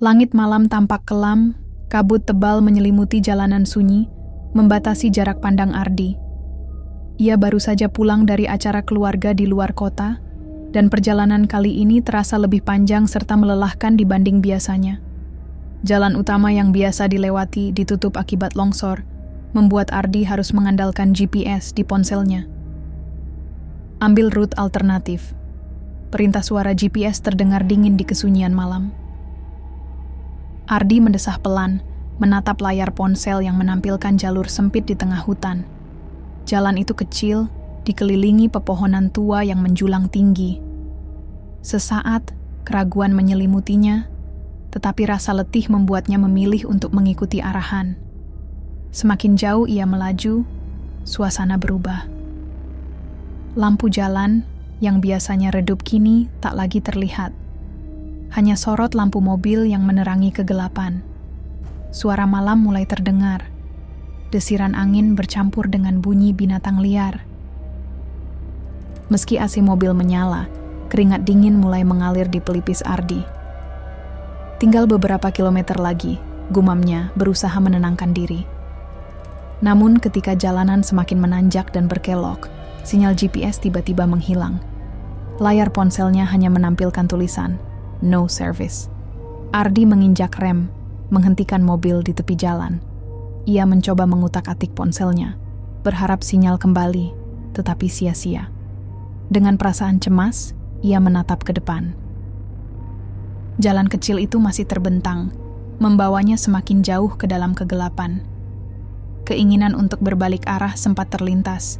Langit malam tampak kelam, kabut tebal menyelimuti jalanan sunyi, membatasi jarak pandang Ardi. Ia baru saja pulang dari acara keluarga di luar kota, dan perjalanan kali ini terasa lebih panjang serta melelahkan dibanding biasanya. Jalan utama yang biasa dilewati ditutup akibat longsor, membuat Ardi harus mengandalkan GPS di ponselnya. Ambil rute alternatif. Perintah suara GPS terdengar dingin di kesunyian malam. Ardi mendesah pelan, menatap layar ponsel yang menampilkan jalur sempit di tengah hutan. Jalan itu kecil, dikelilingi pepohonan tua yang menjulang tinggi. Sesaat, keraguan menyelimutinya, tetapi rasa letih membuatnya memilih untuk mengikuti arahan. Semakin jauh ia melaju, suasana berubah. Lampu jalan yang biasanya redup kini tak lagi terlihat. Hanya sorot lampu mobil yang menerangi kegelapan. Suara malam mulai terdengar. Desiran angin bercampur dengan bunyi binatang liar. Meski AC mobil menyala, keringat dingin mulai mengalir di pelipis Ardi. Tinggal beberapa kilometer lagi, gumamnya berusaha menenangkan diri. Namun ketika jalanan semakin menanjak dan berkelok, sinyal GPS tiba-tiba menghilang. Layar ponselnya hanya menampilkan tulisan, "No service." Ardi menginjak rem, menghentikan mobil di tepi jalan. Ia mencoba mengutak-atik ponselnya, berharap sinyal kembali, tetapi sia-sia. Dengan perasaan cemas, ia menatap ke depan. Jalan kecil itu masih terbentang, membawanya semakin jauh ke dalam kegelapan. Keinginan untuk berbalik arah sempat terlintas,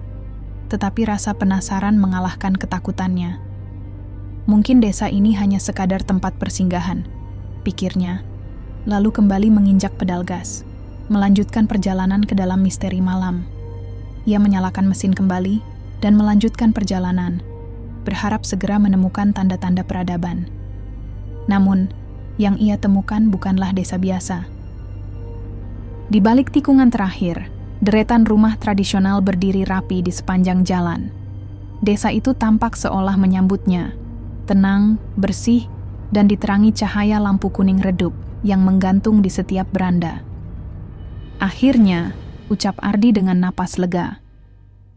tetapi rasa penasaran mengalahkan ketakutannya. Mungkin desa ini hanya sekadar tempat persinggahan, pikirnya, lalu kembali menginjak pedal gas, melanjutkan perjalanan ke dalam misteri malam. Ia menyalakan mesin kembali dan melanjutkan perjalanan, berharap segera menemukan tanda-tanda peradaban. Namun, yang ia temukan bukanlah desa biasa. Di balik tikungan terakhir, deretan rumah tradisional berdiri rapi di sepanjang jalan. Desa itu tampak seolah menyambutnya, tenang, bersih, dan diterangi cahaya lampu kuning redup yang menggantung di setiap beranda. Akhirnya, ucap Ardi dengan napas lega.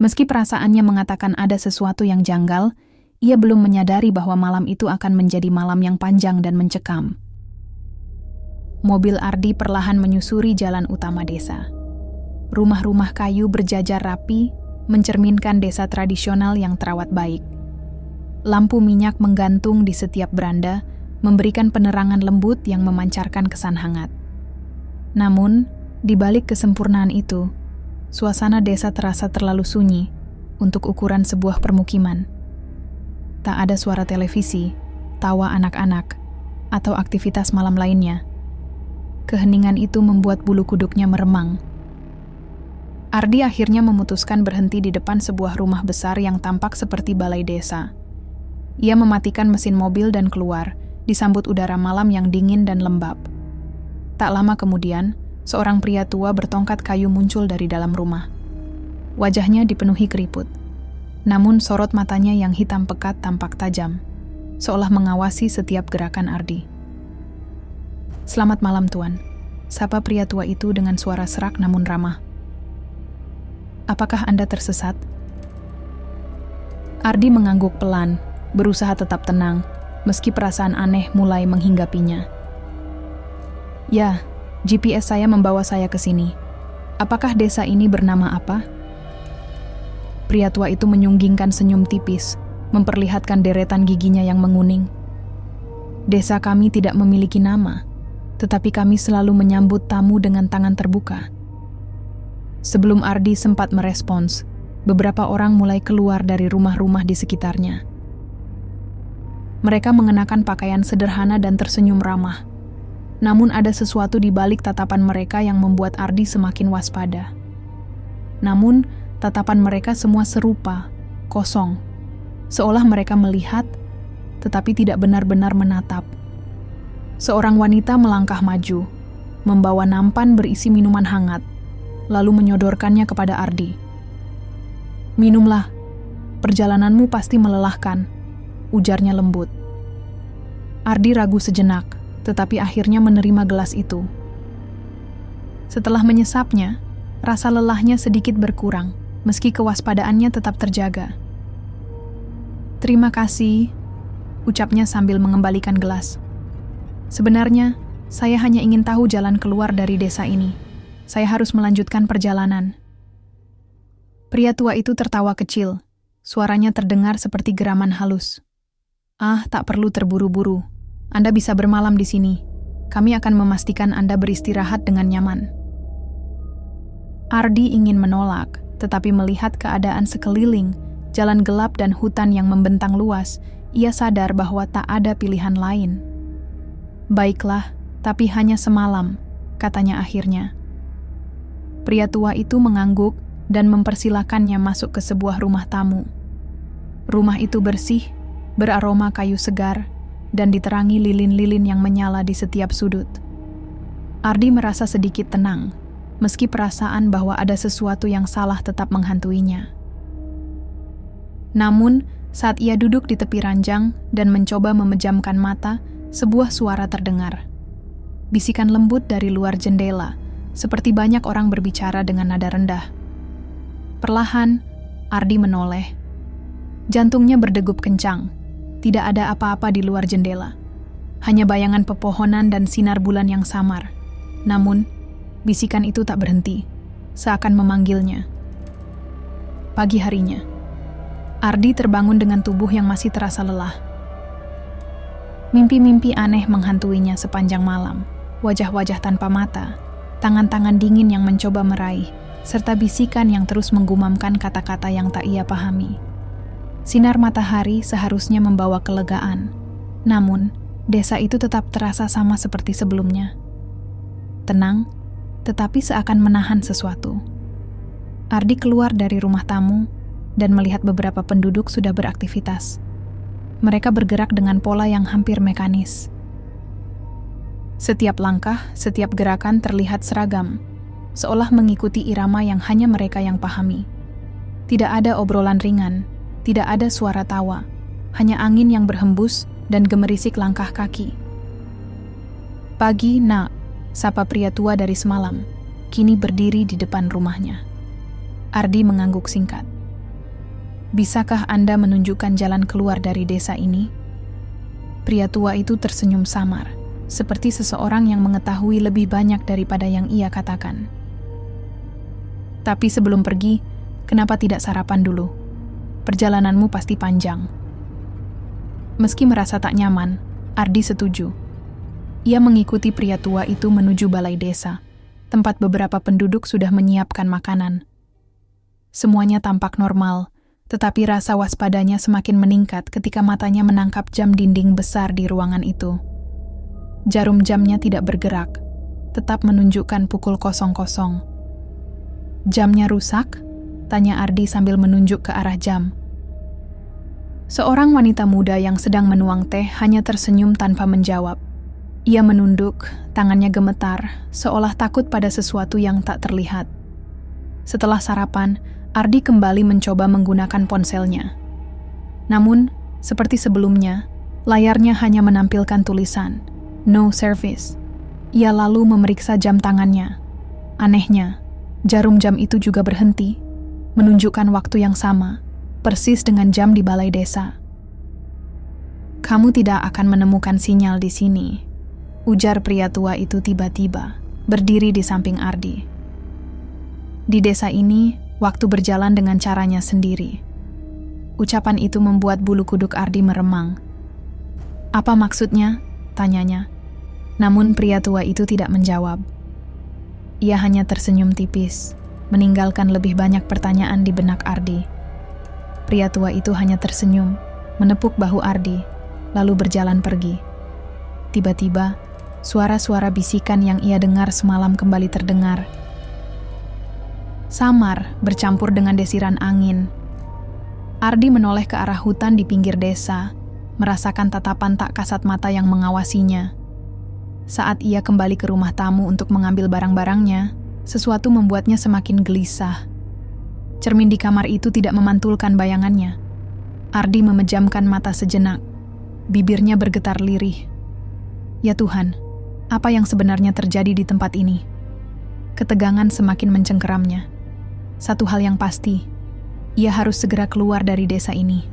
Meski perasaannya mengatakan ada sesuatu yang janggal, ia belum menyadari bahwa malam itu akan menjadi malam yang panjang dan mencekam. Mobil Ardi perlahan menyusuri jalan utama desa. Rumah-rumah kayu berjajar rapi, mencerminkan desa tradisional yang terawat baik. Lampu minyak menggantung di setiap beranda, memberikan penerangan lembut yang memancarkan kesan hangat. Namun, di balik kesempurnaan itu, suasana desa terasa terlalu sunyi untuk ukuran sebuah permukiman. Tak ada suara televisi, tawa anak-anak, atau aktivitas malam lainnya. Keheningan itu membuat bulu kuduknya meremang. Ardi akhirnya memutuskan berhenti di depan sebuah rumah besar yang tampak seperti balai desa. Ia mematikan mesin mobil dan keluar, disambut udara malam yang dingin dan lembab. Tak lama kemudian, seorang pria tua bertongkat kayu muncul dari dalam rumah. Wajahnya dipenuhi keriput. Namun sorot matanya yang hitam pekat tampak tajam, seolah mengawasi setiap gerakan Ardi. "Selamat malam, Tuan," sapa pria tua itu dengan suara serak namun ramah. "Apakah Anda tersesat?" Ardi mengangguk pelan, berusaha tetap tenang, meski perasaan aneh mulai menghinggapinya. "Ya, GPS saya membawa saya ke sini. Apakah desa ini bernama apa?" Pria tua itu menyunggingkan senyum tipis, memperlihatkan deretan giginya yang menguning. "Desa kami tidak memiliki nama, tetapi kami selalu menyambut tamu dengan tangan terbuka." Sebelum Ardi sempat merespons, beberapa orang mulai keluar dari rumah-rumah di sekitarnya. Mereka mengenakan pakaian sederhana dan tersenyum ramah. Namun ada sesuatu di balik tatapan mereka yang membuat Ardi semakin waspada. Namun, tatapan mereka semua serupa, kosong. Seolah mereka melihat, tetapi tidak benar-benar menatap. Seorang wanita melangkah maju, membawa nampan berisi minuman hangat, lalu menyodorkannya kepada Ardi. "Minumlah, perjalananmu pasti melelahkan," ujarnya lembut. Ardi ragu sejenak, tetapi akhirnya menerima gelas itu. Setelah menyesapnya, rasa lelahnya sedikit berkurang, meski kewaspadaannya tetap terjaga. "Terima kasih," ucapnya sambil mengembalikan gelas. "Sebenarnya, saya hanya ingin tahu jalan keluar dari desa ini. Saya harus melanjutkan perjalanan." Pria tua itu tertawa kecil. Suaranya terdengar seperti geraman halus. "Ah, tak perlu terburu-buru. Anda bisa bermalam di sini. Kami akan memastikan Anda beristirahat dengan nyaman." Ardi ingin menolak, tetapi melihat keadaan sekeliling, jalan gelap dan hutan yang membentang luas, ia sadar bahwa tak ada pilihan lain. "Baiklah, tapi hanya semalam," katanya akhirnya. Pria tua itu mengangguk dan mempersilakannya masuk ke sebuah rumah tamu. Rumah itu bersih, beraroma kayu segar, dan diterangi lilin-lilin yang menyala di setiap sudut. Ardi merasa sedikit tenang, meski perasaan bahwa ada sesuatu yang salah tetap menghantuinya. Namun, saat ia duduk di tepi ranjang dan mencoba memejamkan mata, sebuah suara terdengar. Bisikan lembut dari luar jendela, seperti banyak orang berbicara dengan nada rendah. Perlahan, Ardi menoleh. Jantungnya berdegup kencang. Tidak ada apa-apa di luar jendela. Hanya bayangan pepohonan dan sinar bulan yang samar. Namun, bisikan itu tak berhenti, seakan memanggilnya. Pagi harinya, Ardi terbangun dengan tubuh yang masih terasa lelah. Mimpi-mimpi aneh menghantuinya sepanjang malam. Wajah-wajah tanpa mata, tangan-tangan dingin yang mencoba meraih, serta bisikan yang terus menggumamkan kata-kata yang tak ia pahami. Sinar matahari seharusnya membawa kelegaan, namun desa itu tetap terasa sama seperti sebelumnya. Tenang, tetapi seakan menahan sesuatu. Ardi keluar dari rumah tamu dan melihat beberapa penduduk sudah beraktivitas. Mereka bergerak dengan pola yang hampir mekanis. Setiap langkah, setiap gerakan terlihat seragam, seolah mengikuti irama yang hanya mereka yang pahami. Tidak ada obrolan ringan, tidak ada suara tawa, hanya angin yang berhembus dan gemerisik langkah kaki. "Pagi, Nak," sapa pria tua dari semalam, kini berdiri di depan rumahnya. Ardi mengangguk singkat. "Bisakah Anda menunjukkan jalan keluar dari desa ini?" Pria tua itu tersenyum samar, seperti seseorang yang mengetahui lebih banyak daripada yang ia katakan. "Tapi sebelum pergi, kenapa tidak sarapan dulu? Perjalananmu pasti panjang." Meski merasa tak nyaman, Ardi setuju. Ia mengikuti pria tua itu menuju balai desa, tempat beberapa penduduk sudah menyiapkan makanan. Semuanya tampak normal, tetapi rasa waspadanya semakin meningkat ketika matanya menangkap jam dinding besar di ruangan itu. Jarum jamnya tidak bergerak, tetap menunjukkan pukul 00. "Jamnya rusak?" tanya Ardi sambil menunjuk ke arah jam. Seorang wanita muda yang sedang menuang teh hanya tersenyum tanpa menjawab. Ia menunduk, tangannya gemetar, seolah takut pada sesuatu yang tak terlihat. Setelah sarapan, Ardi kembali mencoba menggunakan ponselnya. Namun, seperti sebelumnya, layarnya hanya menampilkan tulisan, "No service." Ia lalu memeriksa jam tangannya. Anehnya, jarum jam itu juga berhenti, menunjukkan waktu yang sama, persis dengan jam di balai desa. "Kamu tidak akan menemukan sinyal di sini," ujar pria tua itu tiba-tiba, berdiri di samping Ardi. "Di desa ini, waktu berjalan dengan caranya sendiri." Ucapan itu membuat bulu kuduk Ardi meremang. "Apa maksudnya?" tanyanya. Namun pria tua itu tidak menjawab. Ia hanya tersenyum tipis, meninggalkan lebih banyak pertanyaan di benak Ardi. Pria tua itu hanya tersenyum, menepuk bahu Ardi, lalu berjalan pergi. Tiba-tiba, suara-suara bisikan yang ia dengar semalam kembali terdengar. Samar, bercampur dengan desiran angin. Ardi menoleh ke arah hutan di pinggir desa, merasakan tatapan tak kasat mata yang mengawasinya. Saat ia kembali ke rumah tamu untuk mengambil barang-barangnya, sesuatu membuatnya semakin gelisah. Cermin di kamar itu tidak memantulkan bayangannya. Ardi memejamkan mata sejenak. Bibirnya bergetar lirih. Ya Tuhan, apa yang sebenarnya terjadi di tempat ini? Ketegangan semakin mencengkeramnya. Satu hal yang pasti, ia harus segera keluar dari desa ini.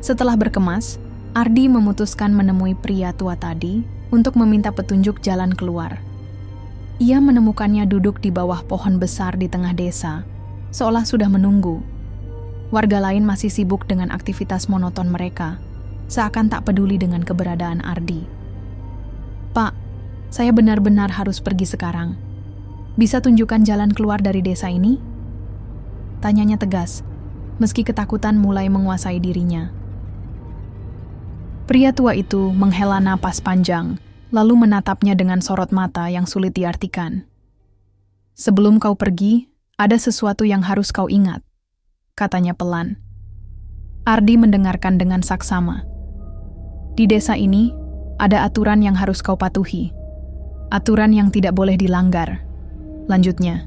Setelah berkemas, Ardi memutuskan menemui pria tua tadi untuk meminta petunjuk jalan keluar. Ia menemukannya duduk di bawah pohon besar di tengah desa, seolah sudah menunggu. Warga lain masih sibuk dengan aktivitas monoton mereka, seakan tak peduli dengan keberadaan Ardi. "Pak, saya benar-benar harus pergi sekarang. Bisa tunjukkan jalan keluar dari desa ini?" Tanyanya tegas, meski ketakutan mulai menguasai dirinya. Pria tua itu menghela napas panjang, lalu menatapnya dengan sorot mata yang sulit diartikan. "Sebelum kau pergi, ada sesuatu yang harus kau ingat," katanya pelan. Ardi mendengarkan dengan saksama. "Di desa ini, ada aturan yang harus kau patuhi. Aturan yang tidak boleh dilanggar," lanjutnya,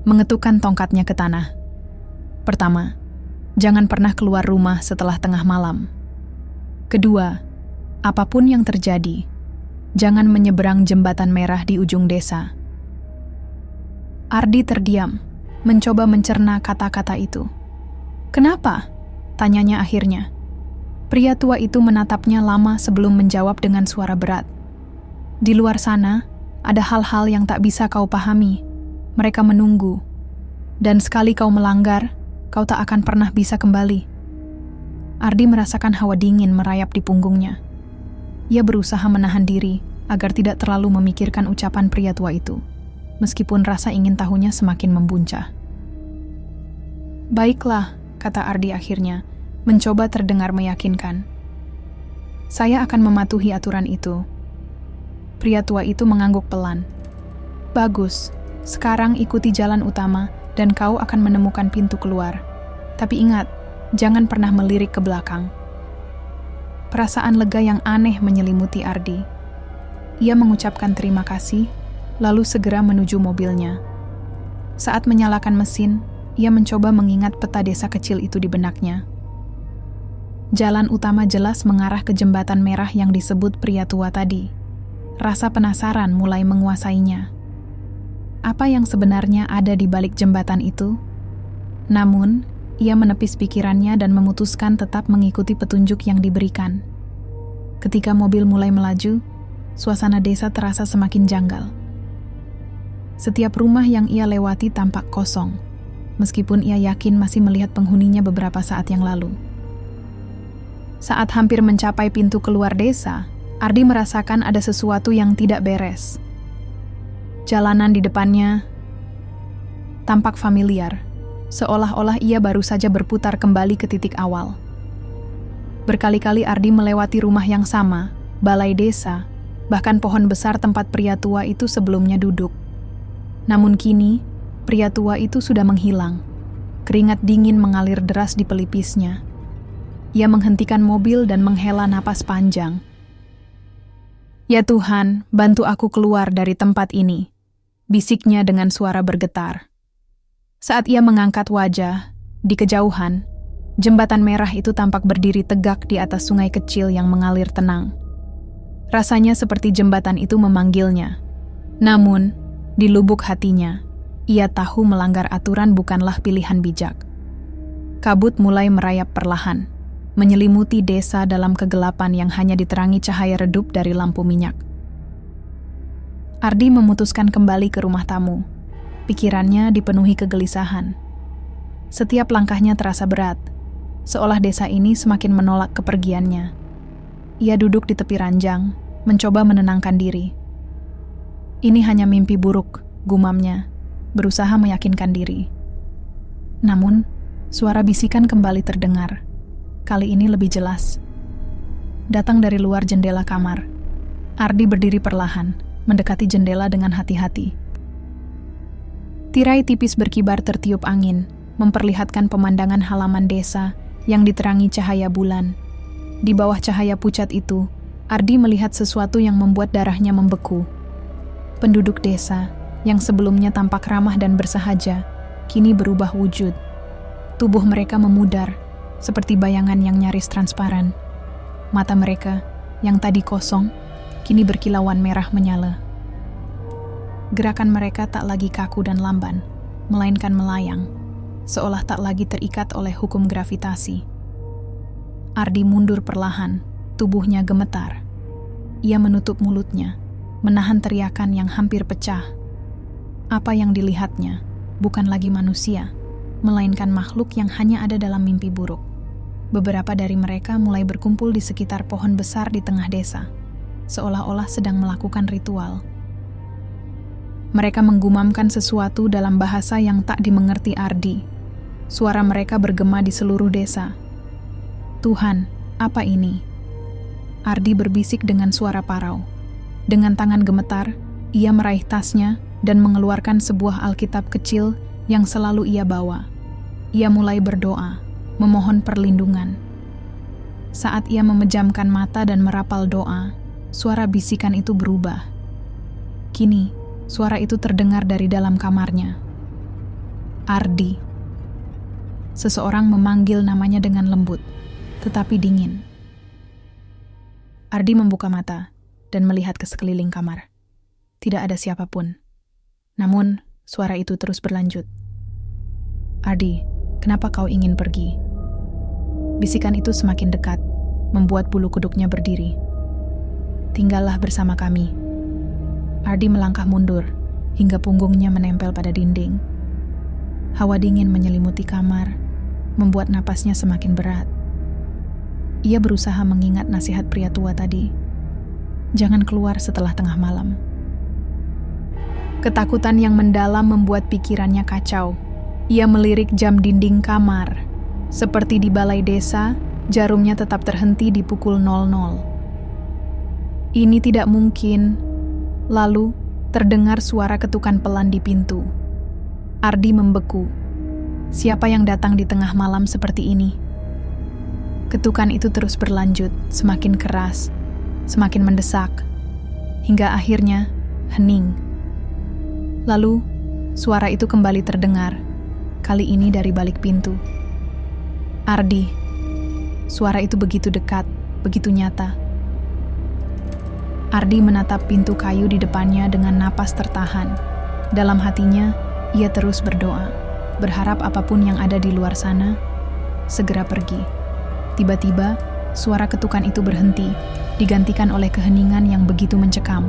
mengetukkan tongkatnya ke tanah. "Pertama, jangan pernah keluar rumah setelah tengah malam. Kedua, apapun yang terjadi, jangan menyeberang jembatan merah di ujung desa." Ardi terdiam, mencoba mencerna kata-kata itu. "Kenapa?" tanyanya akhirnya. Pria tua itu menatapnya lama sebelum menjawab dengan suara berat. "Di luar sana, ada hal-hal yang tak bisa kau pahami. Mereka menunggu. Dan sekali kau melanggar, kau tak akan pernah bisa kembali." Ardi merasakan hawa dingin merayap di punggungnya. Ia berusaha menahan diri agar tidak terlalu memikirkan ucapan pria tua itu, meskipun rasa ingin tahunya semakin membuncah. "Baiklah," kata Ardi akhirnya, mencoba terdengar meyakinkan. "Saya akan mematuhi aturan itu." Pria tua itu mengangguk pelan. "Bagus, sekarang ikuti jalan utama dan kau akan menemukan pintu keluar. Tapi ingat, jangan pernah melirik ke belakang." Perasaan lega yang aneh menyelimuti Ardi. Ia mengucapkan terima kasih, lalu segera menuju mobilnya. Saat menyalakan mesin, ia mencoba mengingat peta desa kecil itu di benaknya. Jalan utama jelas mengarah ke jembatan merah yang disebut pria tua tadi. Rasa penasaran mulai menguasainya. Apa yang sebenarnya ada di balik jembatan itu? Namun, ia menepis pikirannya dan memutuskan tetap mengikuti petunjuk yang diberikan. Ketika mobil mulai melaju, suasana desa terasa semakin janggal. Setiap rumah yang ia lewati tampak kosong, meskipun ia yakin masih melihat penghuninya beberapa saat yang lalu. Saat hampir mencapai pintu keluar desa, Ardi merasakan ada sesuatu yang tidak beres. Jalanan di depannya tampak familiar, seolah-olah ia baru saja berputar kembali ke titik awal. Berkali-kali Ardi melewati rumah yang sama, balai desa, bahkan pohon besar tempat pria tua itu sebelumnya duduk. Namun kini, pria tua itu sudah menghilang. Keringat dingin mengalir deras di pelipisnya. Ia menghentikan mobil dan menghela napas panjang. "Ya Tuhan, bantu aku keluar dari tempat ini," bisiknya dengan suara bergetar. Saat ia mengangkat wajah, di kejauhan, jembatan merah itu tampak berdiri tegak di atas sungai kecil yang mengalir tenang. Rasanya seperti jembatan itu memanggilnya. Namun, di lubuk hatinya, ia tahu melanggar aturan bukanlah pilihan bijak. Kabut mulai merayap perlahan, menyelimuti desa dalam kegelapan yang hanya diterangi cahaya redup dari lampu minyak. Ardi memutuskan kembali ke rumah tamu. Pikirannya dipenuhi kegelisahan. Setiap langkahnya terasa berat, seolah desa ini semakin menolak kepergiannya. Ia duduk di tepi ranjang, mencoba menenangkan diri. Ini hanya mimpi buruk, gumamnya, berusaha meyakinkan diri. Namun, suara bisikan kembali terdengar. Kali ini lebih jelas. Datang dari luar jendela kamar. Ardi berdiri perlahan, mendekati jendela dengan hati-hati. Tirai tipis berkibar tertiup angin, memperlihatkan pemandangan halaman desa yang diterangi cahaya bulan. Di bawah cahaya pucat itu, Ardi melihat sesuatu yang membuat darahnya membeku. Penduduk desa, yang sebelumnya tampak ramah dan bersahaja, kini berubah wujud. Tubuh mereka memudar, seperti bayangan yang nyaris transparan. Mata mereka, yang tadi kosong, kini berkilauan merah menyala. Gerakan mereka tak lagi kaku dan lamban, melainkan melayang, seolah tak lagi terikat oleh hukum gravitasi. Ardi mundur perlahan, tubuhnya gemetar. Ia menutup mulutnya, menahan teriakan yang hampir pecah. Apa yang dilihatnya bukan lagi manusia, melainkan makhluk yang hanya ada dalam mimpi buruk. Beberapa dari mereka mulai berkumpul di sekitar pohon besar di tengah desa, seolah-olah sedang melakukan ritual. Mereka menggumamkan sesuatu dalam bahasa yang tak dimengerti Ardi. Suara mereka bergema di seluruh desa. "Tuhan, apa ini?" Ardi berbisik dengan suara parau. Dengan tangan gemetar, ia meraih tasnya dan mengeluarkan sebuah Alkitab kecil yang selalu ia bawa. Ia mulai berdoa, memohon perlindungan. Saat ia memejamkan mata dan merapal doa, suara bisikan itu berubah. Kini, suara itu terdengar dari dalam kamarnya. "Ardi." Seseorang memanggil namanya dengan lembut, tetapi dingin. Ardi membuka mata dan melihat ke sekeliling kamar. Tidak ada siapapun. Namun, suara itu terus berlanjut. "Ardi, kenapa kau ingin pergi?" Bisikan itu semakin dekat, membuat bulu kuduknya berdiri. "Tinggallah bersama kami." Ardi melangkah mundur, hingga punggungnya menempel pada dinding. Hawa dingin menyelimuti kamar, membuat napasnya semakin berat. Ia berusaha mengingat nasihat pria tua tadi. Jangan keluar setelah tengah malam. Ketakutan yang mendalam membuat pikirannya kacau. Ia melirik jam dinding kamar. Seperti di balai desa, jarumnya tetap terhenti di pukul 00. Ini tidak mungkin. Lalu, terdengar suara ketukan pelan di pintu. Ardi membeku. Siapa yang datang di tengah malam seperti ini? Ketukan itu terus berlanjut, semakin keras, semakin mendesak, hingga akhirnya hening. Lalu, suara itu kembali terdengar, kali ini dari balik pintu. "Ardi." Suara itu begitu dekat, begitu nyata. Ardi menatap pintu kayu di depannya dengan napas tertahan. Dalam hatinya, ia terus berdoa, berharap apapun yang ada di luar sana segera pergi. Tiba-tiba, suara ketukan itu berhenti, digantikan oleh keheningan yang begitu mencekam.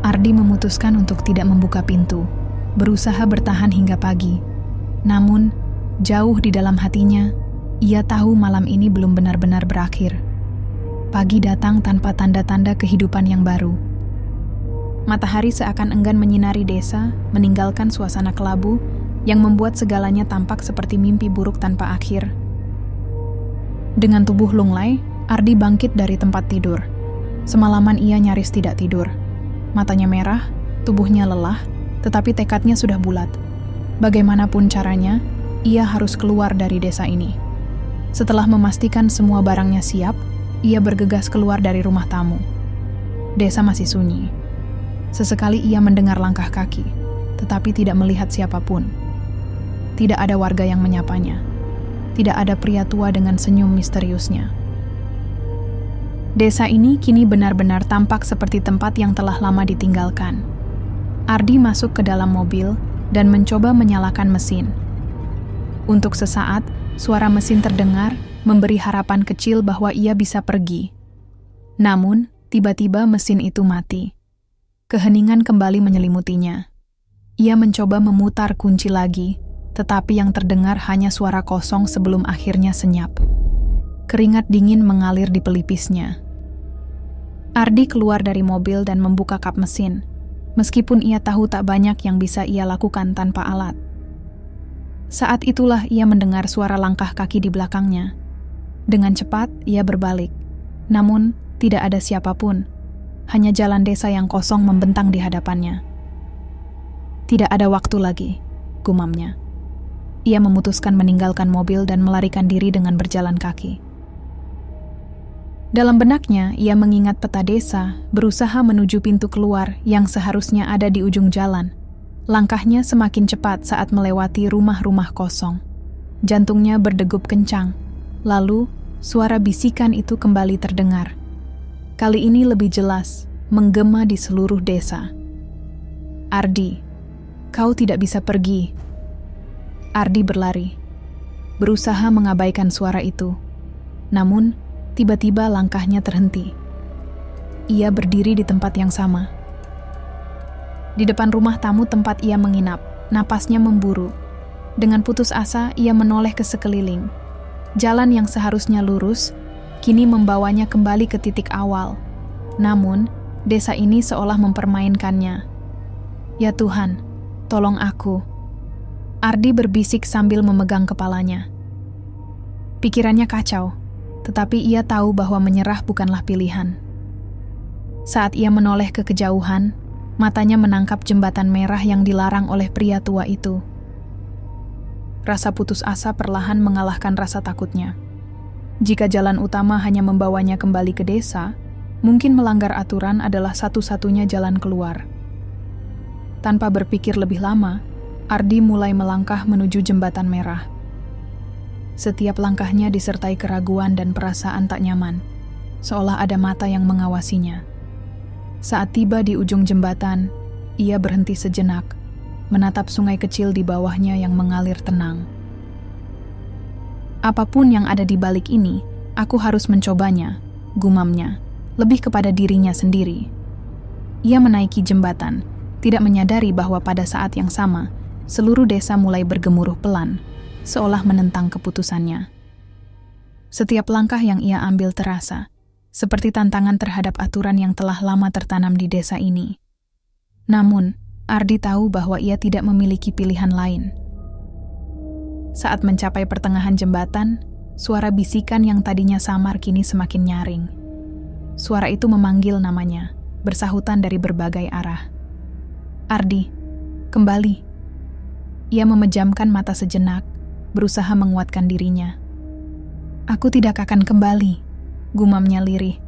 Ardi memutuskan untuk tidak membuka pintu, berusaha bertahan hingga pagi. Namun, jauh di dalam hatinya, ia tahu malam ini belum benar-benar berakhir. Pagi datang tanpa tanda-tanda kehidupan yang baru. Matahari seakan enggan menyinari desa, meninggalkan suasana kelabu yang membuat segalanya tampak seperti mimpi buruk tanpa akhir. Dengan tubuh lunglai, Ardi bangkit dari tempat tidur. Semalaman ia nyaris tidak tidur. Matanya merah, tubuhnya lelah, tetapi tekadnya sudah bulat. Bagaimanapun caranya, ia harus keluar dari desa ini. Setelah memastikan semua barangnya siap, ia bergegas keluar dari rumah tamu. Desa masih sunyi. Sesekali ia mendengar langkah kaki, tetapi tidak melihat siapapun. Tidak ada warga yang menyapanya. Tidak ada pria tua dengan senyum misteriusnya. Desa ini kini benar-benar tampak seperti tempat yang telah lama ditinggalkan. Ardi masuk ke dalam mobil dan mencoba menyalakan mesin. Untuk sesaat, suara mesin terdengar, memberi harapan kecil bahwa ia bisa pergi. Namun, tiba-tiba mesin itu mati. Keheningan kembali menyelimutinya. Ia mencoba memutar kunci lagi, tetapi yang terdengar hanya suara kosong sebelum akhirnya senyap. Keringat dingin mengalir di pelipisnya. Ardi keluar dari mobil dan membuka kap mesin, meskipun ia tahu tak banyak yang bisa ia lakukan tanpa alat. Saat itulah ia mendengar suara langkah kaki di belakangnya. Dengan cepat, ia berbalik. Namun, tidak ada siapapun. Hanya jalan desa yang kosong membentang di hadapannya. "Tidak ada waktu lagi," gumamnya. Ia memutuskan meninggalkan mobil dan melarikan diri dengan berjalan kaki. Dalam benaknya, ia mengingat peta desa, berusaha menuju pintu keluar yang seharusnya ada di ujung jalan. Langkahnya semakin cepat saat melewati rumah-rumah kosong. Jantungnya berdegup kencang. Lalu, suara bisikan itu kembali terdengar. Kali ini lebih jelas, menggema di seluruh desa. "Ardi, kau tidak bisa pergi." Ardi berlari, berusaha mengabaikan suara itu. Namun, tiba-tiba langkahnya terhenti. Ia berdiri di tempat yang sama. Di depan rumah tamu tempat ia menginap, napasnya memburu. Dengan putus asa, ia menoleh ke sekeliling. Jalan yang seharusnya lurus, kini membawanya kembali ke titik awal. Namun, desa ini seolah mempermainkannya. "Ya Tuhan, tolong aku." Ardi berbisik sambil memegang kepalanya. Pikirannya kacau, tetapi ia tahu bahwa menyerah bukanlah pilihan. Saat ia menoleh ke kejauhan, matanya menangkap jembatan merah yang dilarang oleh pria tua itu. Rasa putus asa perlahan mengalahkan rasa takutnya. Jika jalan utama hanya membawanya kembali ke desa, mungkin melanggar aturan adalah satu-satunya jalan keluar. Tanpa berpikir lebih lama, Ardi mulai melangkah menuju jembatan merah. Setiap langkahnya disertai keraguan dan perasaan tak nyaman, seolah ada mata yang mengawasinya. Saat tiba di ujung jembatan, ia berhenti sejenak, menatap sungai kecil di bawahnya yang mengalir tenang. "Apapun yang ada di balik ini, aku harus mencobanya," gumamnya, lebih kepada dirinya sendiri. Ia menaiki jembatan, tidak menyadari bahwa pada saat yang sama, seluruh desa mulai bergemuruh pelan, seolah menentang keputusannya. Setiap langkah yang ia ambil terasa, seperti tantangan terhadap aturan yang telah lama tertanam di desa ini. Namun, Ardi tahu bahwa ia tidak memiliki pilihan lain. Saat mencapai pertengahan jembatan, suara bisikan yang tadinya samar kini semakin nyaring. Suara itu memanggil namanya, bersahutan dari berbagai arah. "Ardi, kembali." Ia memejamkan mata sejenak, berusaha menguatkan dirinya. "Aku tidak akan kembali," gumamnya lirih.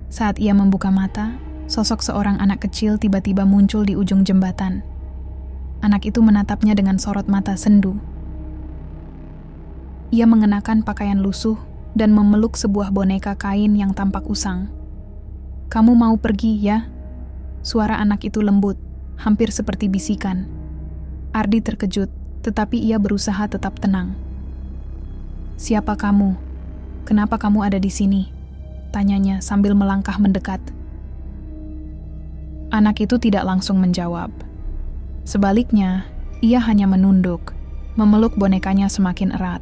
Saat ia membuka mata, sosok seorang anak kecil tiba-tiba muncul di ujung jembatan. Anak itu menatapnya dengan sorot mata sendu. Ia mengenakan pakaian lusuh dan memeluk sebuah boneka kain yang tampak usang. "Kamu mau pergi, ya?" Suara anak itu lembut, hampir seperti bisikan. Ardi terkejut, tetapi ia berusaha tetap tenang. "Siapa kamu? Kenapa kamu ada di sini?" tanyanya sambil melangkah mendekat. Anak itu tidak langsung menjawab. Sebaliknya, ia hanya menunduk, memeluk bonekanya semakin erat.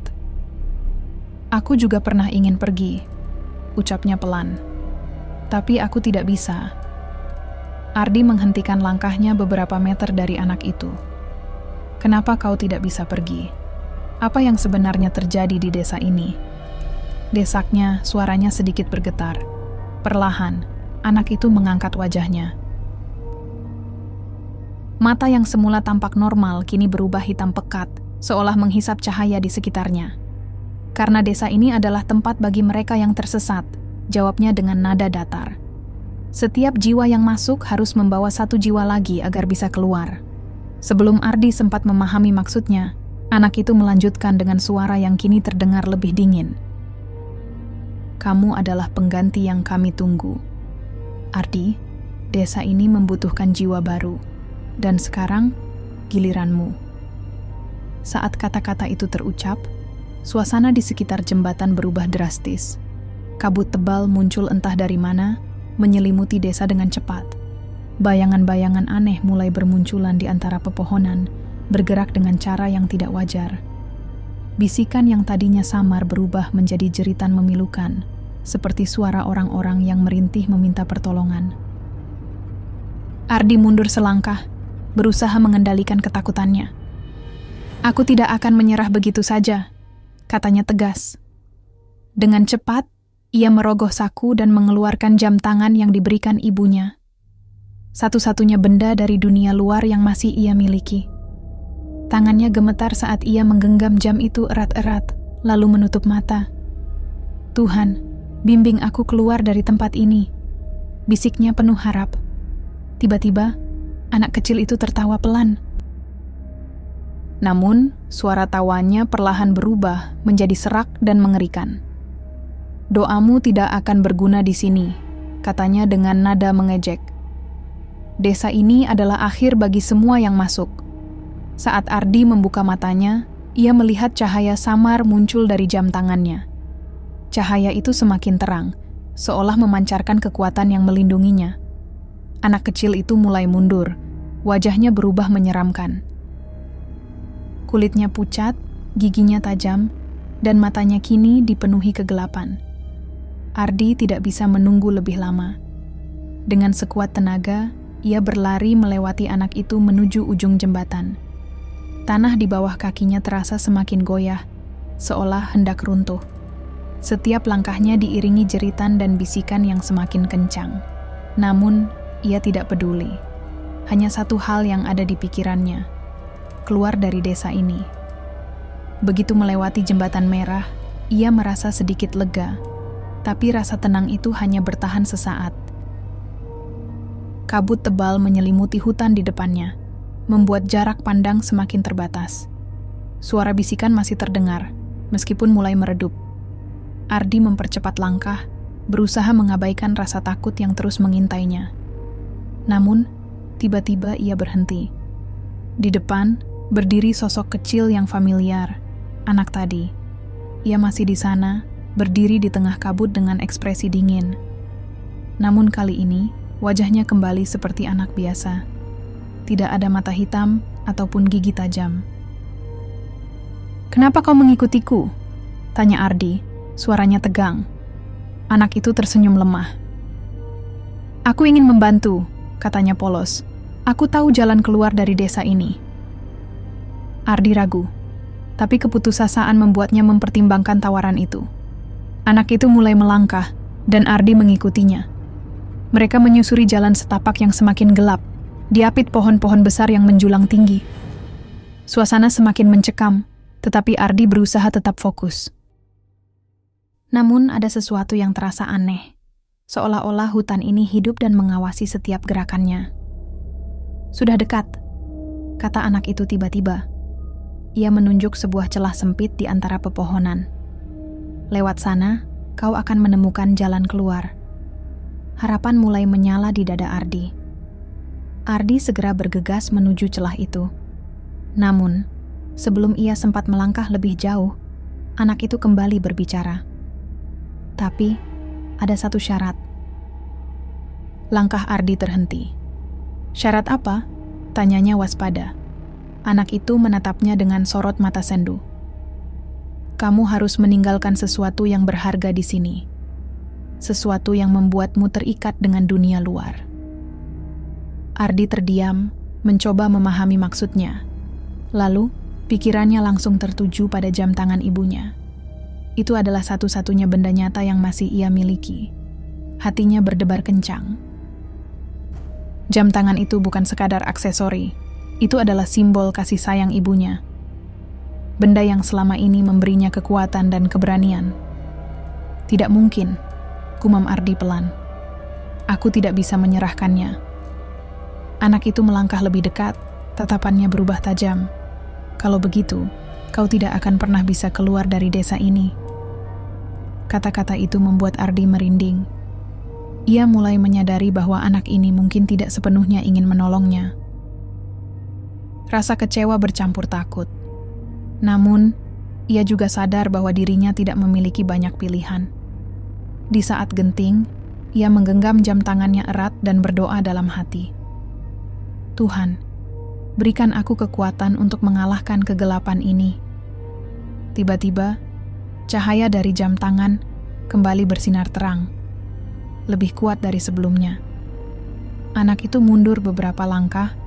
"Aku juga pernah ingin pergi," ucapnya pelan. "Tapi aku tidak bisa." Ardi menghentikan langkahnya beberapa meter dari anak itu. "Kenapa kau tidak bisa pergi? Apa yang sebenarnya terjadi di desa ini?" Desaknya, suaranya sedikit bergetar. Perlahan, anak itu mengangkat wajahnya. Mata yang semula tampak normal kini berubah hitam pekat, seolah menghisap cahaya di sekitarnya. "Karena desa ini adalah tempat bagi mereka yang tersesat," jawabnya dengan nada datar. "Setiap jiwa yang masuk harus membawa satu jiwa lagi agar bisa keluar." Sebelum Ardi sempat memahami maksudnya, anak itu melanjutkan dengan suara yang kini terdengar lebih dingin. "Kamu adalah pengganti yang kami tunggu. Ardi, desa ini membutuhkan jiwa baru. Dan sekarang, giliranmu." Saat kata-kata itu terucap, suasana di sekitar jembatan berubah drastis. Kabut tebal muncul entah dari mana, menyelimuti desa dengan cepat. Bayangan-bayangan aneh mulai bermunculan di antara pepohonan, bergerak dengan cara yang tidak wajar. Bisikan yang tadinya samar berubah menjadi jeritan memilukan, seperti suara orang-orang yang merintih meminta pertolongan. Ardi mundur selangkah, berusaha mengendalikan ketakutannya. "Aku tidak akan menyerah begitu saja," katanya tegas. Dengan cepat, ia merogoh saku dan mengeluarkan jam tangan yang diberikan ibunya. Satu-satunya benda dari dunia luar yang masih ia miliki. Tangannya gemetar saat ia menggenggam jam itu erat-erat, lalu menutup mata. "Tuhan, bimbing aku keluar dari tempat ini," bisiknya penuh harap. Tiba-tiba, anak kecil itu tertawa pelan. Namun, suara tawanya perlahan berubah menjadi serak dan mengerikan. "Doamu tidak akan berguna di sini," katanya dengan nada mengejek. Desa ini adalah akhir bagi semua yang masuk. Saat Ardi membuka matanya, ia melihat cahaya samar muncul dari jam tangannya. Cahaya itu semakin terang, seolah memancarkan kekuatan yang melindunginya. Anak kecil itu mulai mundur, wajahnya berubah menyeramkan. Kulitnya pucat, giginya tajam, dan matanya kini dipenuhi kegelapan. Ardi tidak bisa menunggu lebih lama. Dengan sekuat tenaga, ia berlari melewati anak itu menuju ujung jembatan. Tanah di bawah kakinya terasa semakin goyah, seolah hendak runtuh. Setiap langkahnya diiringi jeritan dan bisikan yang semakin kencang. Namun, ia tidak peduli. Hanya satu hal yang ada di pikirannya: keluar dari desa ini. Begitu melewati jembatan merah, ia merasa sedikit lega, tapi rasa tenang itu hanya bertahan sesaat. Kabut tebal menyelimuti hutan di depannya, membuat jarak pandang semakin terbatas. Suara bisikan masih terdengar, meskipun mulai meredup. Ardi mempercepat langkah, berusaha mengabaikan rasa takut yang terus mengintainya. Namun, tiba-tiba ia berhenti. Di depan, berdiri sosok kecil yang familiar, anak tadi. Ia masih di sana, berdiri di tengah kabut dengan ekspresi dingin. Namun kali ini, wajahnya kembali seperti anak biasa. Tidak ada mata hitam ataupun gigi tajam. "Kenapa kau mengikutiku?" tanya Ardi, suaranya tegang. Anak itu tersenyum lemah. "Aku ingin membantu," katanya polos. "Aku tahu jalan keluar dari desa ini." Ardi ragu, tapi keputusasaan membuatnya mempertimbangkan tawaran itu. Anak itu mulai melangkah, dan Ardi mengikutinya. Mereka menyusuri jalan setapak yang semakin gelap, diapit pohon-pohon besar yang menjulang tinggi. Suasana semakin mencekam, tetapi Ardi berusaha tetap fokus. Namun ada sesuatu yang terasa aneh, seolah-olah hutan ini hidup dan mengawasi setiap gerakannya. "Sudah dekat," kata anak itu tiba-tiba. Ia menunjuk sebuah celah sempit di antara pepohonan. "Lewat sana, kau akan menemukan jalan keluar." Harapan mulai menyala di dada Ardi. Ardi segera bergegas menuju celah itu. Namun, sebelum ia sempat melangkah lebih jauh, anak itu kembali berbicara. Tapi, ada satu syarat. Langkah Ardi terhenti. "Syarat apa?" tanyanya waspada. Anak itu menatapnya dengan sorot mata sendu. "Kamu harus meninggalkan sesuatu yang berharga di sini. Sesuatu yang membuatmu terikat dengan dunia luar." Ardi terdiam, mencoba memahami maksudnya. Lalu, pikirannya langsung tertuju pada jam tangan ibunya. Itu adalah satu-satunya benda nyata yang masih ia miliki. Hatinya berdebar kencang. Jam tangan itu bukan sekadar aksesori. Itu adalah simbol kasih sayang ibunya. Benda yang selama ini memberinya kekuatan dan keberanian. "Tidak mungkin," gumam Ardi pelan. "Aku tidak bisa menyerahkannya." Anak itu melangkah lebih dekat, tatapannya berubah tajam. "Kalau begitu, kau tidak akan pernah bisa keluar dari desa ini." Kata-kata itu membuat Ardi merinding. Ia mulai menyadari bahwa anak ini mungkin tidak sepenuhnya ingin menolongnya. Rasa kecewa bercampur takut. Namun, ia juga sadar bahwa dirinya tidak memiliki banyak pilihan. Di saat genting, ia menggenggam jam tangannya erat dan berdoa dalam hati. "Tuhan, berikan aku kekuatan untuk mengalahkan kegelapan ini." Tiba-tiba, cahaya dari jam tangan kembali bersinar terang, lebih kuat dari sebelumnya. Anak itu mundur beberapa langkah,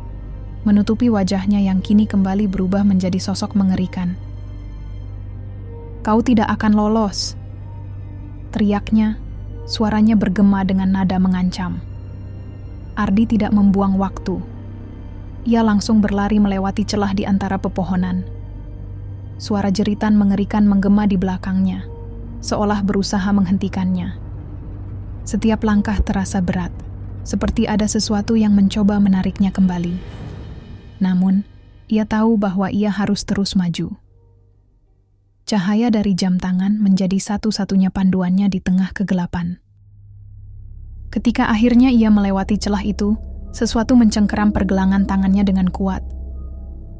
menutupi wajahnya yang kini kembali berubah menjadi sosok mengerikan. "Kau tidak akan lolos," teriaknya, suaranya bergema dengan nada mengancam. Ardi tidak membuang waktu. Ia langsung berlari melewati celah di antara pepohonan. Suara jeritan mengerikan menggema di belakangnya, seolah berusaha menghentikannya. Setiap langkah terasa berat, seperti ada sesuatu yang mencoba menariknya kembali. Namun, ia tahu bahwa ia harus terus maju. Cahaya dari jam tangan menjadi satu-satunya panduannya di tengah kegelapan. Ketika akhirnya ia melewati celah itu, sesuatu mencengkeram pergelangan tangannya dengan kuat.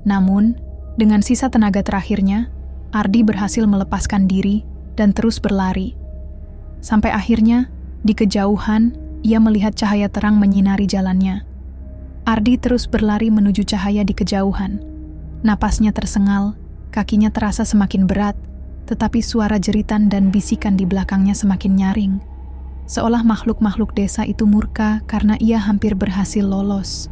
Namun, dengan sisa tenaga terakhirnya, Ardi berhasil melepaskan diri dan terus berlari. Sampai akhirnya, di kejauhan, ia melihat cahaya terang menyinari jalannya. Ardi terus berlari menuju cahaya di kejauhan. Napasnya tersengal, kakinya terasa semakin berat, tetapi suara jeritan dan bisikan di belakangnya semakin nyaring. Seolah makhluk-makhluk desa itu murka karena ia hampir berhasil lolos.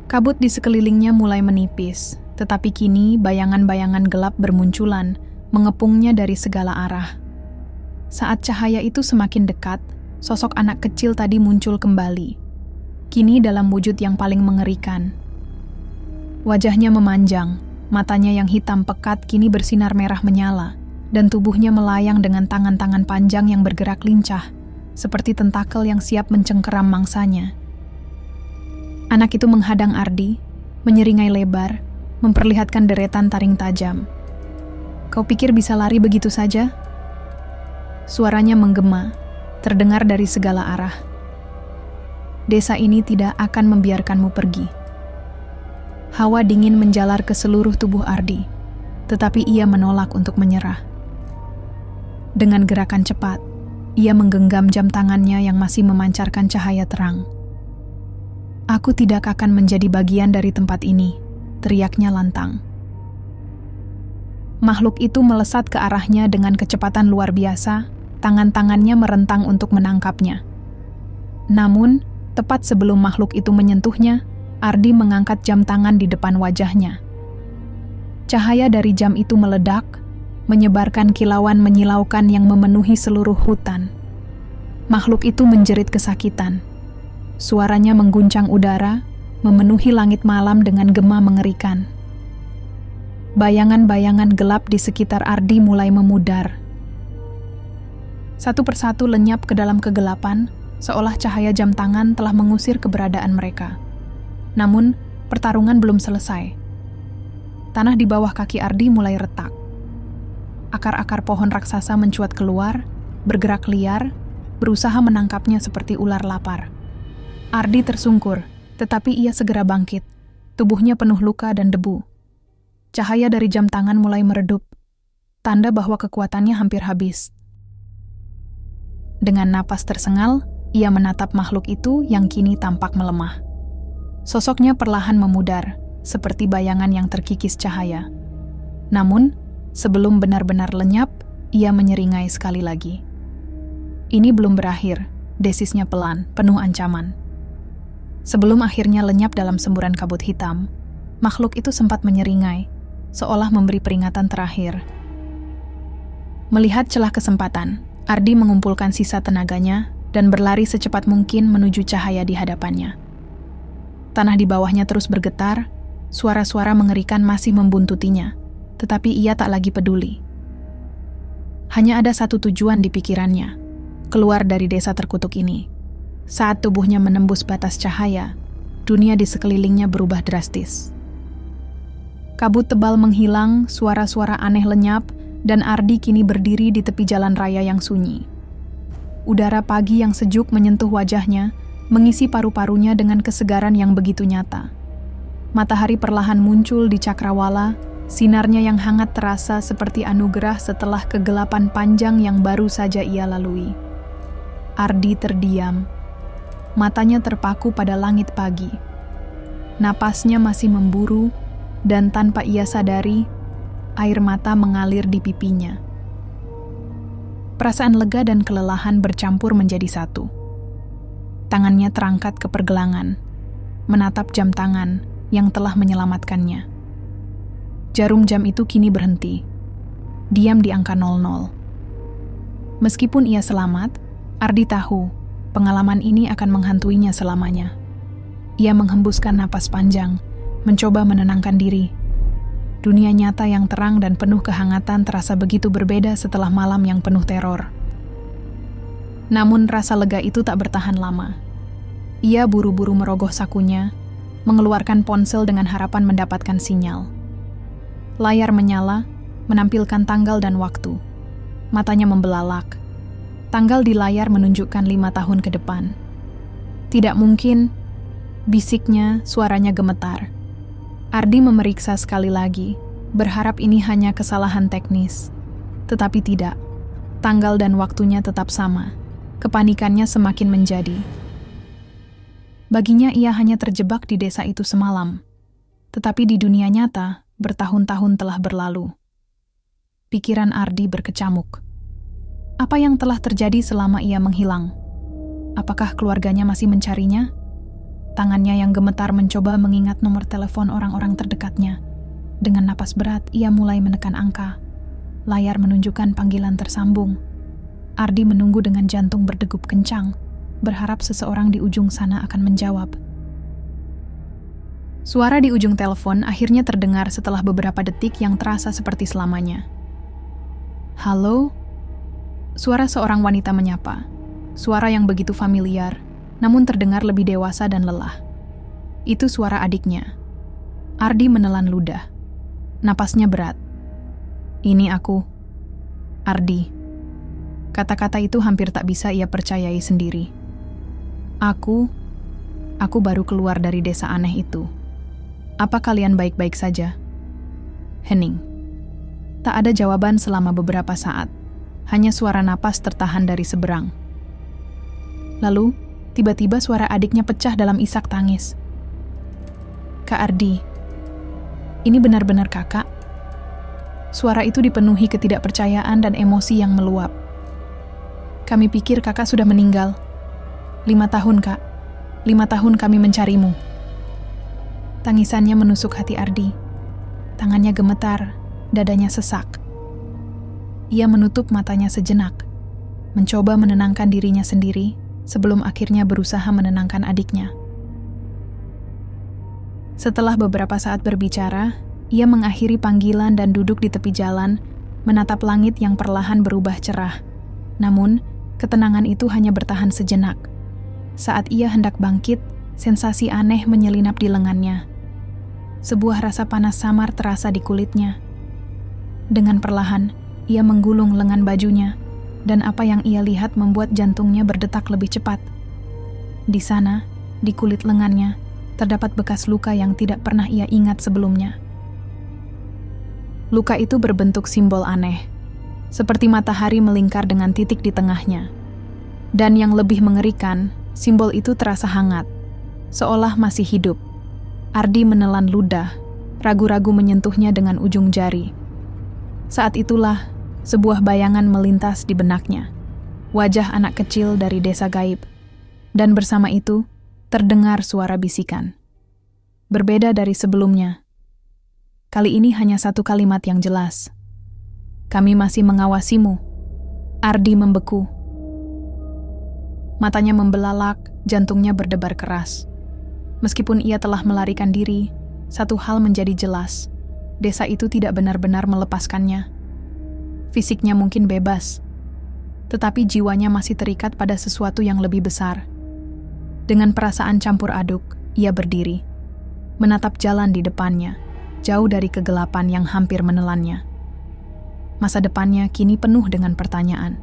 Kabut di sekelilingnya mulai menipis, tetapi kini bayangan-bayangan gelap bermunculan, mengepungnya dari segala arah. Saat cahaya itu semakin dekat, sosok anak kecil tadi muncul kembali. Kini dalam wujud yang paling mengerikan. Wajahnya memanjang, matanya yang hitam pekat kini bersinar merah menyala, dan tubuhnya melayang dengan tangan-tangan panjang yang bergerak lincah, seperti tentakel yang siap mencengkeram mangsanya. Anak itu menghadang Ardi, menyeringai lebar, memperlihatkan deretan taring tajam. "Kau pikir bisa lari begitu saja?" Suaranya menggema, terdengar dari segala arah. "Desa ini tidak akan membiarkanmu pergi." Hawa dingin menjalar ke seluruh tubuh Ardi, tetapi ia menolak untuk menyerah. Dengan gerakan cepat, ia menggenggam jam tangannya yang masih memancarkan cahaya terang. "Aku tidak akan menjadi bagian dari tempat ini," teriaknya lantang. Makhluk itu melesat ke arahnya dengan kecepatan luar biasa, tangan-tangannya merentang untuk menangkapnya. Namun, tepat sebelum makhluk itu menyentuhnya, Ardi mengangkat jam tangan di depan wajahnya. Cahaya dari jam itu meledak, menyebarkan kilauan menyilaukan yang memenuhi seluruh hutan. Makhluk itu menjerit kesakitan. Suaranya mengguncang udara, memenuhi langit malam dengan gema mengerikan. Bayangan-bayangan gelap di sekitar Ardi mulai memudar. Satu persatu lenyap ke dalam kegelapan, seolah cahaya jam tangan telah mengusir keberadaan mereka. Namun, pertarungan belum selesai. Tanah di bawah kaki Ardi mulai retak. Akar-akar pohon raksasa mencuat keluar, bergerak liar, berusaha menangkapnya seperti ular lapar. Ardi tersungkur, tetapi ia segera bangkit. Tubuhnya penuh luka dan debu. Cahaya dari jam tangan mulai meredup, tanda bahwa kekuatannya hampir habis. Dengan napas tersengal, ia menatap makhluk itu yang kini tampak melemah. Sosoknya perlahan memudar, seperti bayangan yang terkikis cahaya. Namun, sebelum benar-benar lenyap, ia menyeringai sekali lagi. "Ini belum berakhir," desisnya pelan, penuh ancaman. Sebelum akhirnya lenyap dalam semburan kabut hitam, makhluk itu sempat menyeringai, seolah memberi peringatan terakhir. Melihat celah kesempatan, Ardi mengumpulkan sisa tenaganya dan berlari secepat mungkin menuju cahaya di hadapannya. Tanah di bawahnya terus bergetar, suara-suara mengerikan masih membuntutinya. Tetapi ia tak lagi peduli. Hanya ada satu tujuan di pikirannya, keluar dari desa terkutuk ini. Saat tubuhnya menembus batas cahaya, dunia di sekelilingnya berubah drastis. Kabut tebal menghilang, suara-suara aneh lenyap, dan Ardi kini berdiri di tepi jalan raya yang sunyi. Udara pagi yang sejuk menyentuh wajahnya, mengisi paru-parunya dengan kesegaran yang begitu nyata. Matahari perlahan muncul di cakrawala, sinarnya yang hangat terasa seperti anugerah setelah kegelapan panjang yang baru saja ia lalui. Ardi terdiam. Matanya terpaku pada langit pagi. Napasnya masih memburu, dan tanpa ia sadari, air mata mengalir di pipinya. Perasaan lega dan kelelahan bercampur menjadi satu. Tangannya terangkat ke pergelangan, menatap jam tangan yang telah menyelamatkannya. Jarum jam itu kini berhenti, diam di angka 00. Meskipun ia selamat, Ardi tahu pengalaman ini akan menghantuinya selamanya. Ia menghembuskan napas panjang, mencoba menenangkan diri. Dunia nyata yang terang dan penuh kehangatan terasa begitu berbeda setelah malam yang penuh teror. Namun rasa lega itu tak bertahan lama. Ia buru-buru merogoh sakunya, mengeluarkan ponsel dengan harapan mendapatkan sinyal. Layar menyala, menampilkan tanggal dan waktu. Matanya membelalak. Tanggal di layar menunjukkan 5 tahun ke depan. Tidak mungkin, bisiknya, suaranya gemetar. Ardi memeriksa sekali lagi, berharap ini hanya kesalahan teknis. Tetapi tidak, tanggal dan waktunya tetap sama. Kepanikannya semakin menjadi. Baginya ia hanya terjebak di desa itu semalam. Tetapi di dunia nyata, bertahun-tahun telah berlalu. Pikiran Ardi berkecamuk. Apa yang telah terjadi selama ia menghilang? Apakah keluarganya masih mencarinya? Tangannya yang gemetar mencoba mengingat nomor telepon orang-orang terdekatnya. Dengan napas berat, ia mulai menekan angka. Layar menunjukkan panggilan tersambung. Ardi menunggu dengan jantung berdegup kencang, berharap seseorang di ujung sana akan menjawab. Suara di ujung telepon akhirnya terdengar setelah beberapa detik yang terasa seperti selamanya. Halo? Suara seorang wanita menyapa. Suara yang begitu familiar, namun terdengar lebih dewasa dan lelah. Itu suara adiknya. Ardi menelan ludah. Napasnya berat. Ini aku, Ardi. Kata-kata itu hampir tak bisa ia percayai sendiri. Aku baru keluar dari desa aneh itu. Apa kalian baik-baik saja? Hening. Tak ada jawaban selama beberapa saat. Hanya suara napas tertahan dari seberang. Lalu, tiba-tiba suara adiknya pecah dalam isak tangis. Kak Ardi, ini benar-benar kakak? Suara itu dipenuhi ketidakpercayaan dan emosi yang meluap. Kami pikir kakak sudah meninggal. 5 tahun, Kak. 5 tahun kami mencarimu. Tangisannya menusuk hati Ardi. Tangannya gemetar, dadanya sesak. Ia menutup matanya sejenak, mencoba menenangkan dirinya sendiri sebelum akhirnya berusaha menenangkan adiknya. Setelah beberapa saat berbicara, ia mengakhiri panggilan dan duduk di tepi jalan, menatap langit yang perlahan berubah cerah. Namun, ketenangan itu hanya bertahan sejenak. Saat ia hendak bangkit, sensasi aneh menyelinap di lengannya. Sebuah rasa panas samar terasa di kulitnya. Dengan perlahan, ia menggulung lengan bajunya, dan apa yang ia lihat membuat jantungnya berdetak lebih cepat. Di sana, di kulit lengannya, terdapat bekas luka yang tidak pernah ia ingat sebelumnya. Luka itu berbentuk simbol aneh, seperti matahari melingkar dengan titik di tengahnya. Dan yang lebih mengerikan, simbol itu terasa hangat, seolah masih hidup. Ardi menelan ludah, ragu-ragu menyentuhnya dengan ujung jari. Saat itulah, sebuah bayangan melintas di benaknya. Wajah anak kecil dari desa gaib. Dan bersama itu, terdengar suara bisikan. Berbeda dari sebelumnya. Kali ini hanya satu kalimat yang jelas. Kami masih mengawasimu. Ardi membeku. Matanya membelalak, jantungnya berdebar keras. Meskipun ia telah melarikan diri, satu hal menjadi jelas. Desa itu tidak benar-benar melepaskannya. Fisiknya mungkin bebas, tetapi jiwanya masih terikat pada sesuatu yang lebih besar. Dengan perasaan campur aduk, ia berdiri, menatap jalan di depannya, jauh dari kegelapan yang hampir menelannya. Masa depannya kini penuh dengan pertanyaan.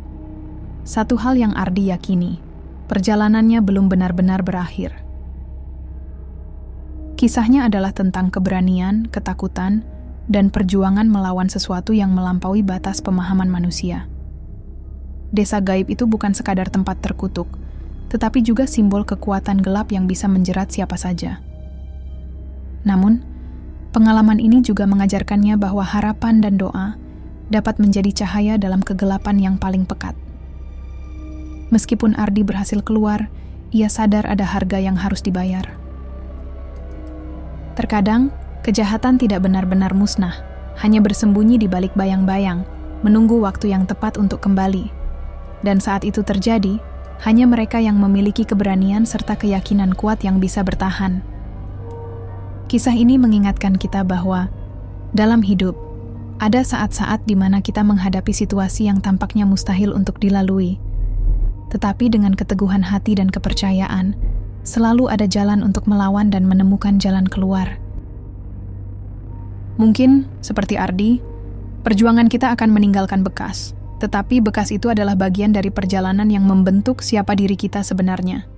Satu hal yang Ardi yakini, perjalanannya belum benar-benar berakhir. Kisahnya adalah tentang keberanian, ketakutan, dan perjuangan melawan sesuatu yang melampaui batas pemahaman manusia. Desa gaib itu bukan sekadar tempat terkutuk, tetapi juga simbol kekuatan gelap yang bisa menjerat siapa saja. Namun, pengalaman ini juga mengajarkannya bahwa harapan dan doa dapat menjadi cahaya dalam kegelapan yang paling pekat. Meskipun Ardi berhasil keluar, ia sadar ada harga yang harus dibayar. Terkadang, kejahatan tidak benar-benar musnah, hanya bersembunyi di balik bayang-bayang, menunggu waktu yang tepat untuk kembali. Dan saat itu terjadi, hanya mereka yang memiliki keberanian serta keyakinan kuat yang bisa bertahan. Kisah ini mengingatkan kita bahwa, dalam hidup, ada saat-saat di mana kita menghadapi situasi yang tampaknya mustahil untuk dilalui. Tetapi dengan keteguhan hati dan kepercayaan, selalu ada jalan untuk melawan dan menemukan jalan keluar. Mungkin, seperti Ardi, perjuangan kita akan meninggalkan bekas, Tetapi bekas itu adalah bagian dari perjalanan yang membentuk siapa diri kita sebenarnya.